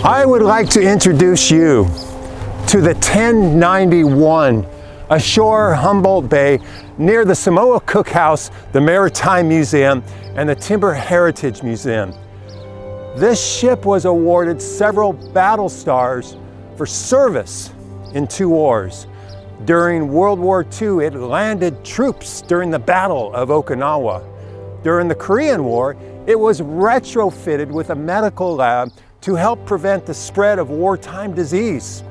I would like to introduce you to the 1091 ashore Humboldt Bay near the Samoa Cookhouse, the Maritime Museum, and the Timber Heritage Museum. This ship was awarded several battle stars for service in 2 wars. During World War II, it landed troops during the Battle of Okinawa. During the Korean War, it was retrofitted with a medical lab to help prevent the spread of wartime disease.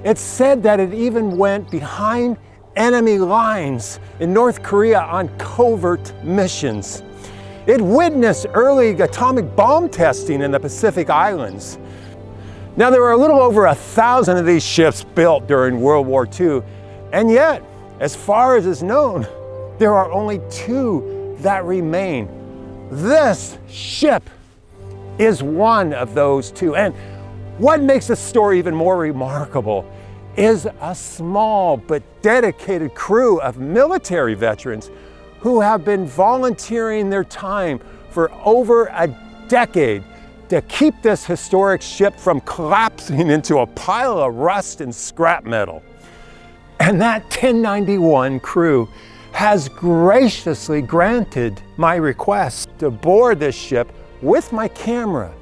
It's said that it even went behind enemy lines in North Korea on covert missions. It witnessed early atomic bomb testing in the Pacific Islands. Now, there were a little over 1,000 of these ships built during World War II, and yet, as far as is known, there are only 2 that remain. This ship is one of those 2. And what makes this story even more remarkable is a small but dedicated crew of military veterans who have been volunteering their time for over a decade to keep this historic ship from collapsing into a pile of rust and scrap metal. And that 1091 crew has graciously granted my request to board this ship with my camera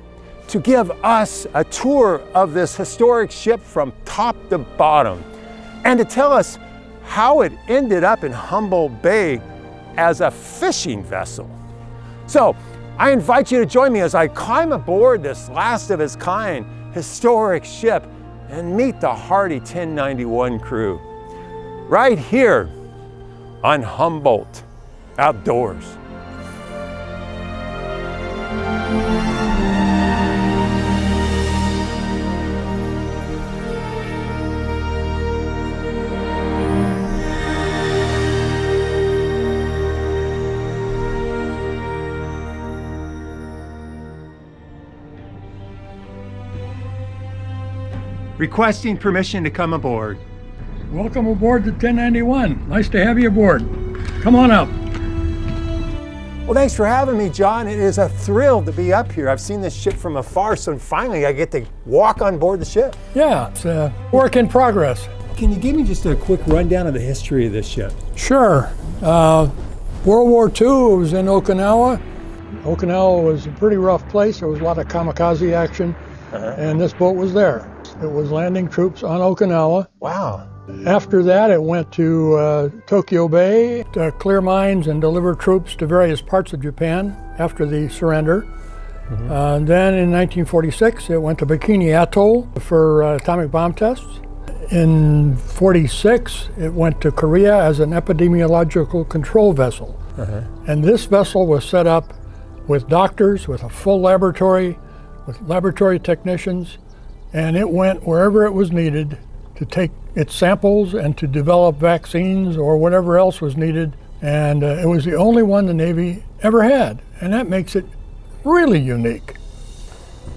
to give us a tour of this historic ship from top to bottom and to tell us how it ended up in Humboldt Bay as a fishing vessel. So I invite you to join me as I climb aboard this last of its kind historic ship and meet the hardy 1091 crew right here on Humboldt Outdoors. Requesting permission to come aboard. Welcome aboard the 1091. Nice to have you aboard. Come on up. Well, thanks for having me, John. It is a thrill to be up here. I've seen this ship from afar, so finally I get to walk on board the ship. Yeah, it's a work in progress. Can you give me just a quick rundown of the history of this ship? Sure. World War II was in Okinawa. Okinawa was a pretty rough place. There was a lot of kamikaze action, and this boat was there. It was landing troops on Okinawa. Wow. After that, it went to Tokyo Bay to clear mines and deliver troops to various parts of Japan after the surrender. Then in 1946, it went to Bikini Atoll for atomic bomb tests. In 46, it went to Korea as an epidemiological control vessel. And this vessel was set up with doctors, with a full laboratory, with laboratory technicians, and it went wherever it was needed to take its samples and to develop vaccines or whatever else was needed. And it was the only one the Navy ever had, and that makes it really unique.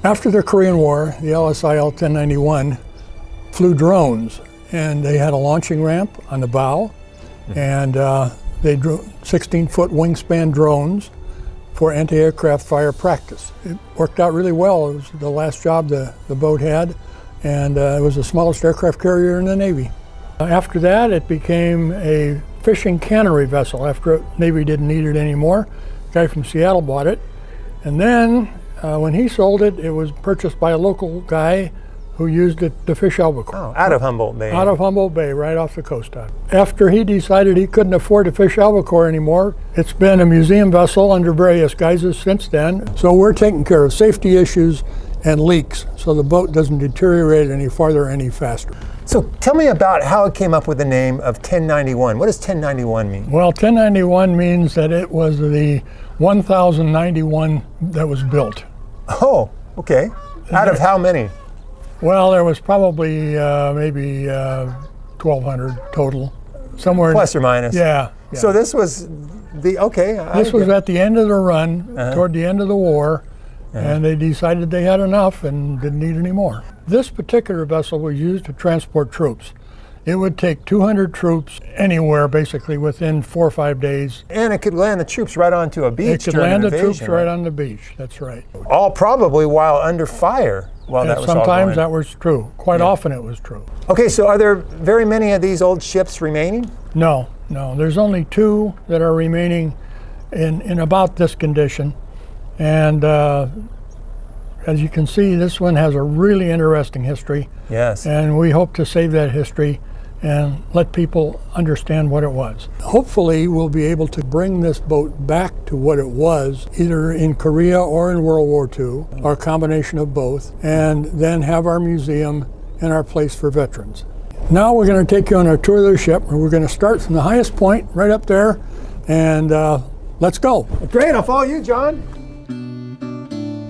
After the Korean War, the LSIL 1091 flew drones, and they had a launching ramp on the bow, and they drew 16-foot wingspan drones for anti-aircraft fire practice. It worked out really well. It was the last job the boat had, and it was the smallest aircraft carrier in the Navy. After that, it became a fishing cannery vessel. After Navy didn't need it anymore, a guy from Seattle bought it. And then when he sold it, it was purchased by a local guy who used it to fish albacore. Oh, out of Humboldt Bay. Out of Humboldt Bay, right off the coast. After he decided he couldn't afford to fish albacore anymore, it's been a museum vessel under various guises since then. So we're taking care of safety issues and leaks so the boat doesn't deteriorate any farther any faster. So tell me about how it came up with the name of 1091. What does 1091 mean? Well, 1091 means that it was the 1091 that was built. Oh, okay. Out of how many? Well, there was probably maybe 1,200 total, somewhere. Plus or minus. Yeah. So this was the, okay. This was at the end of the run, toward the end of the war, and they decided they had enough and didn't need any more. This particular vessel was used to transport troops. It would take 200 troops anywhere, basically, within 4 or 5 days. And it could land the troops right onto a beach. It could during land an the troops invasion, right on the beach. That's right. All probably while under fire while that was all Sometimes going. that was true. Quite often it was true. Okay, so are there very many of these old ships remaining? No. There's only 2 that are remaining in about this condition. And as you can see, this one has a really interesting history. Yes. And we hope to save that history and let people understand what it was. Hopefully, we'll be able to bring this boat back to what it was, either in Korea or in World War II, or a combination of both, and then have our museum and our place for veterans. Now we're going to take you on a tour of the ship, and we're going to start from the highest point right up there, and let's go. Great, I'll follow you, John.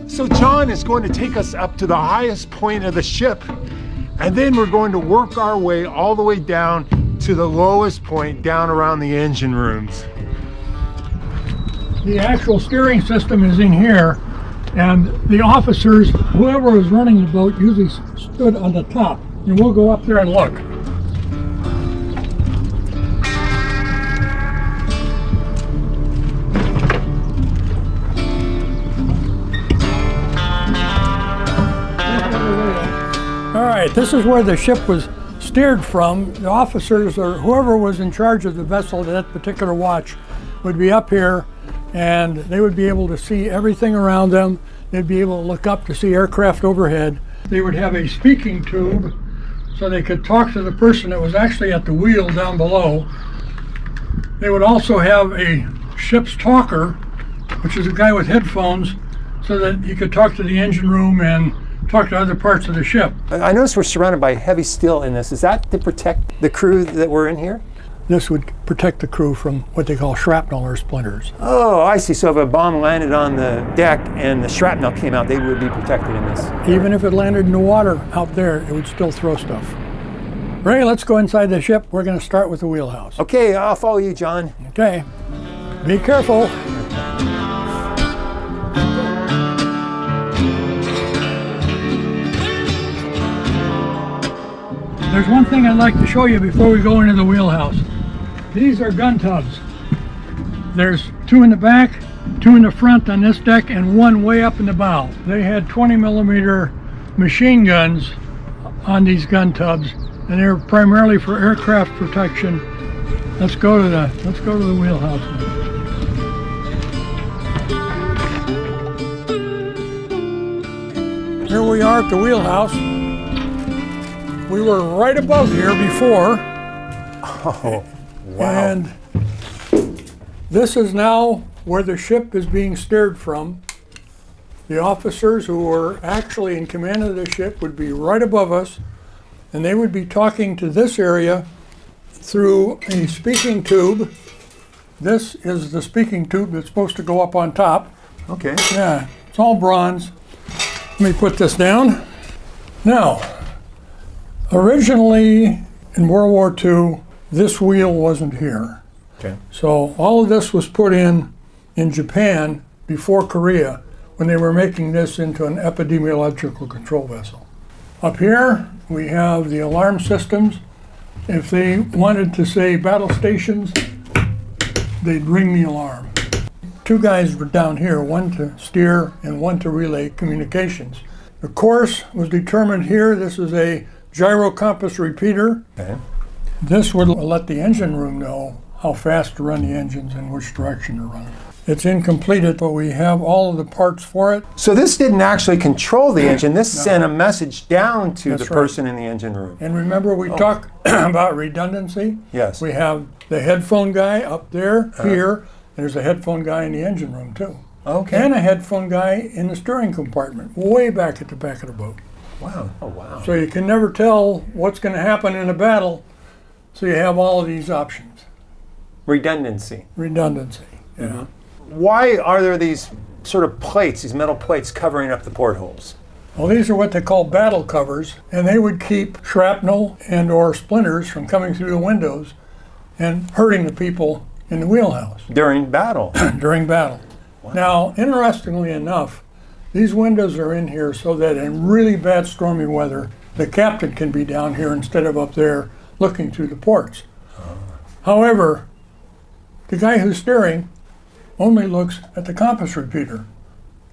So John is going to take us up to the highest point of the ship, and then we're going to work our way all the way down to the lowest point, down around the engine rooms. The actual steering system is in here, and the officers, whoever was running the boat, usually stood on the top. And we'll go up there and look. All right, this is where the ship was steered from. The officers or whoever was in charge of the vessel at that particular watch would be up here, and they would be able to see everything around them. They'd be able to look up to see aircraft overhead. They would have a speaking tube so they could talk to the person that was actually at the wheel down below. They would also have a ship's talker, which is a guy with headphones, so that he could talk to the engine room and talk to other parts of the ship. I notice we're surrounded by heavy steel in this. Is that to protect the crew that were in here? This would protect the crew from what they call shrapnel or splinters. Oh, I see. So if a bomb landed on the deck and the shrapnel came out, they would be protected in this. Even if it landed in the water out there, it would still throw stuff. Ray, let's go inside the ship. We're going to start with the wheelhouse. Okay, I'll follow you, John. Okay. Be careful. There's one thing I'd like to show you before we go into the wheelhouse. These are gun tubs. There's 2 in the back, 2 in the front on this deck, and 1 way up in the bow. They had 20mm machine guns on these gun tubs, and they're primarily for aircraft protection. Let's go to the wheelhouse now. Here we are at the wheelhouse. We were right above here before. Oh, wow. And this is now where the ship is being steered from. The officers who were actually in command of the ship would be right above us, and they would be talking to this area through a speaking tube. This is the speaking tube that's supposed to go up on top. Okay. Yeah, it's all bronze. Let me put this down. Now, originally in World War II, this wheel wasn't here. Okay. So all of this was put in Japan before Korea when they were making this into an epidemiological control vessel. Up here we have the alarm systems. If they wanted to say battle stations, they'd ring the alarm. 2 guys were down here, 1 to steer and 1 to relay communications. The course was determined here. This is a gyro compass repeater. Okay. This would let the engine room know how fast to run the engines and which direction to run them. It's incompleted, but we have all of the parts for it. So this didn't actually control the engine. This sent a message down to That's the right. person in the engine room. And remember, we talked about redundancy. Yes. We have the headphone guy up there, here. There's a headphone guy in the engine room too. Okay. And a headphone guy in the steering compartment, way back at the back of the boat. Wow. Oh, wow. So you can never tell what's going to happen in a battle, so you have all of these options. Redundancy. Redundancy, yeah. Mm-hmm. Why are there these sort of plates, these metal plates covering up the portholes? Well, these are what they call battle covers, and they would keep shrapnel and or splinters from coming through the windows and hurting the people in the wheelhouse. During battle. During battle. Wow. Now, interestingly enough, these windows are in here so that in really bad stormy weather, the captain can be down here instead of up there looking through the ports. However, the guy who's steering only looks at the compass repeater.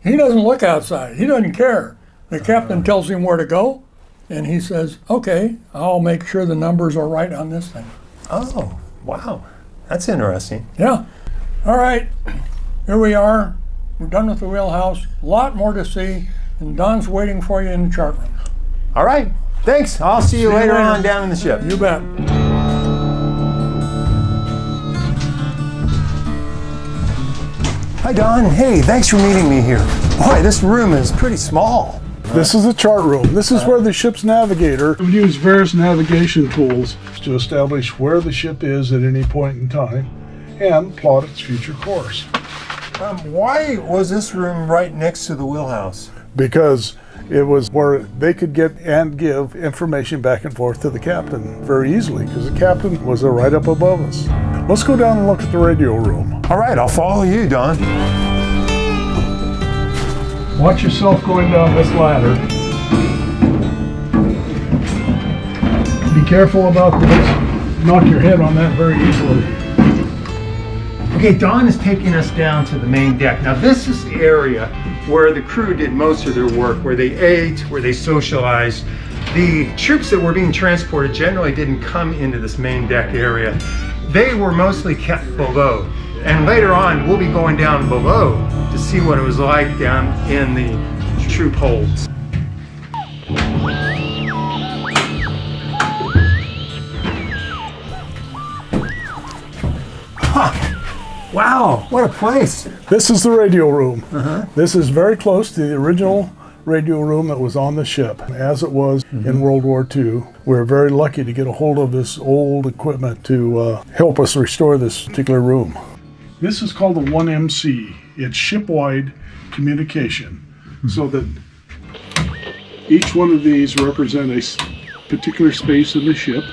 He doesn't look outside. He doesn't care. The captain tells him where to go, and he says, okay, I'll make sure the numbers are right on this thing. Oh, wow. That's interesting. Yeah. All right, here we are. We're done with the wheelhouse. A lot more to see, and Don's waiting for you in the chart room. All right. Thanks. I'll see you later on down in the ship. You bet. Hi, Don. Hey, thanks for meeting me here. Boy, this room is pretty small. This is the chart room. This is where the ship's navigator would use various navigation tools to establish where the ship is at any point in time and plot its future course. Why was this room right next to the wheelhouse? Because it was where they could get and give information back and forth to the captain very easily, because the captain was right up above us. Let's go down and look at the radio room. All right, I'll follow you, Don. Watch yourself going down this ladder. Be careful about this. Knock your head on that very easily. Okay, Don is taking us down to the main deck. Now, this is the area where the crew did most of their work, where they ate, where they socialized. The troops that were being transported generally didn't come into this main deck area. They were mostly kept below. And later on, we'll be going down below to see what it was like down in the troop holds. Huh. Wow, what a place. This is the radio room. This is very close to the original radio room that was on the ship, as it was in World War II. We're very lucky to get a hold of this old equipment to help us restore this particular room. This is called the 1MC. It's ship-wide communication, so that each one of these represent a particular space in the ship,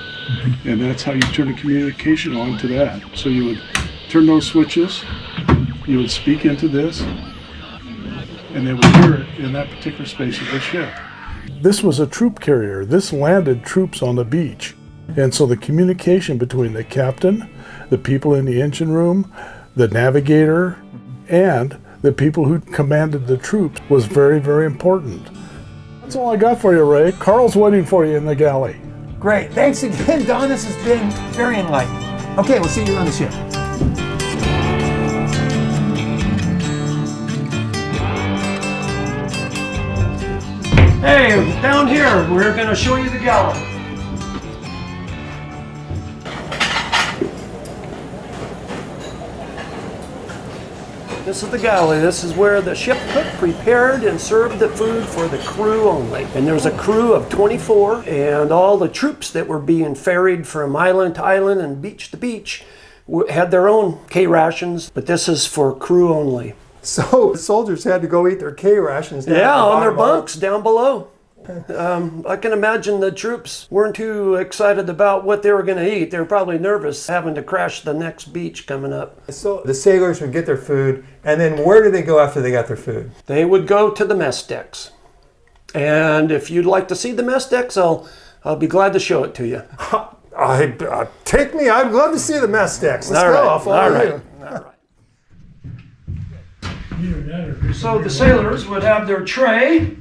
and that's how you turn a communication on to that. So you would turn those switches, you would speak into this, and they would hear it in that particular space of the ship. This was a troop carrier. This landed troops on the beach, and so the communication between the captain, the people in the engine room, the navigator, and the people who commanded the troops was very, very important. That's all I got for you, Ray. Carl's waiting for you in the galley. Great. Thanks again, Don. This has been very enlightening. Okay, we'll see you on the ship. Hey, down here, we're going to show you the galley. This is the galley. This is where the ship cook prepared and served the food for the crew only. And there's a crew of 24, and all the troops that were being ferried from island to island and beach to beach had their own K rations, but this is for crew only. So the soldiers had to go eat their K rations down Yeah, at the on their bottom of bunks down below. I can imagine the troops weren't too excited about what they were going to eat. They were probably nervous having to crash the next beach coming up. So the sailors would get their food, and then where did they go after they got their food? They would go to the mess decks. And if you'd like to see the mess decks, I'll be glad to show it to you. Take me. I'd love to see the mess decks. Let's All go. right, I'll follow all right, you. all right. So the sailors would have their tray,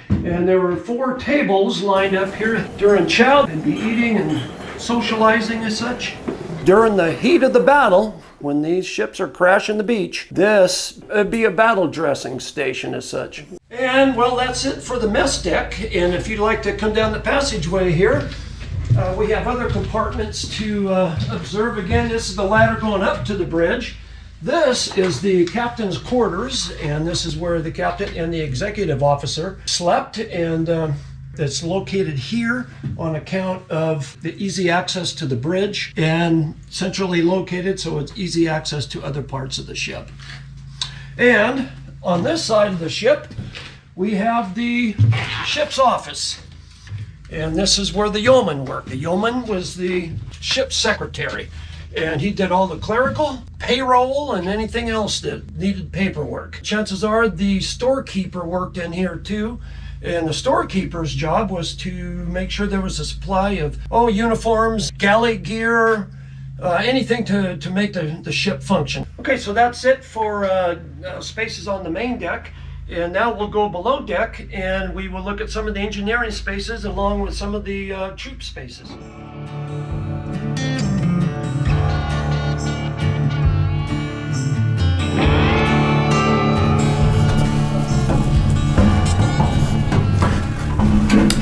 and there were 4 tables lined up here during chow. They'd be eating and socializing as such. During the heat of the battle, when these ships are crashing the beach, this would be a battle dressing station as such. And well, that's it for the mess deck. And if you'd like to come down the passageway here, we have other compartments to observe. Again, this is the ladder going up to the bridge. This is the captain's quarters, and this is where the captain and the executive officer slept, and it's located here on account of the easy access to the bridge and centrally located, so it's easy access to other parts of the ship. And on this side of the ship, we have the ship's office. And this is where the yeoman worked. The yeoman was the ship's secretary. And he did all the clerical, payroll, and anything else that needed paperwork. Chances are the storekeeper worked in here too. And the storekeeper's job was to make sure there was a supply of, uniforms, galley gear, anything to make the ship function. Okay, so that's it for spaces on the main deck. And now we'll go below deck and we will look at some of the engineering spaces along with some of the troop spaces.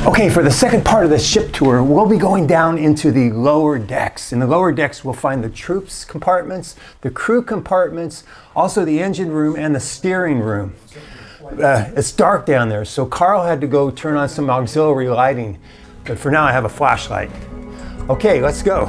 Okay, for the second part of the ship tour, we'll be going down into the lower decks. In the lower decks, we'll find the troops compartments, the crew compartments, also the engine room and the steering room. It's dark down there, so Carl had to go turn on some auxiliary lighting, but for now I have a flashlight. Okay, let's go.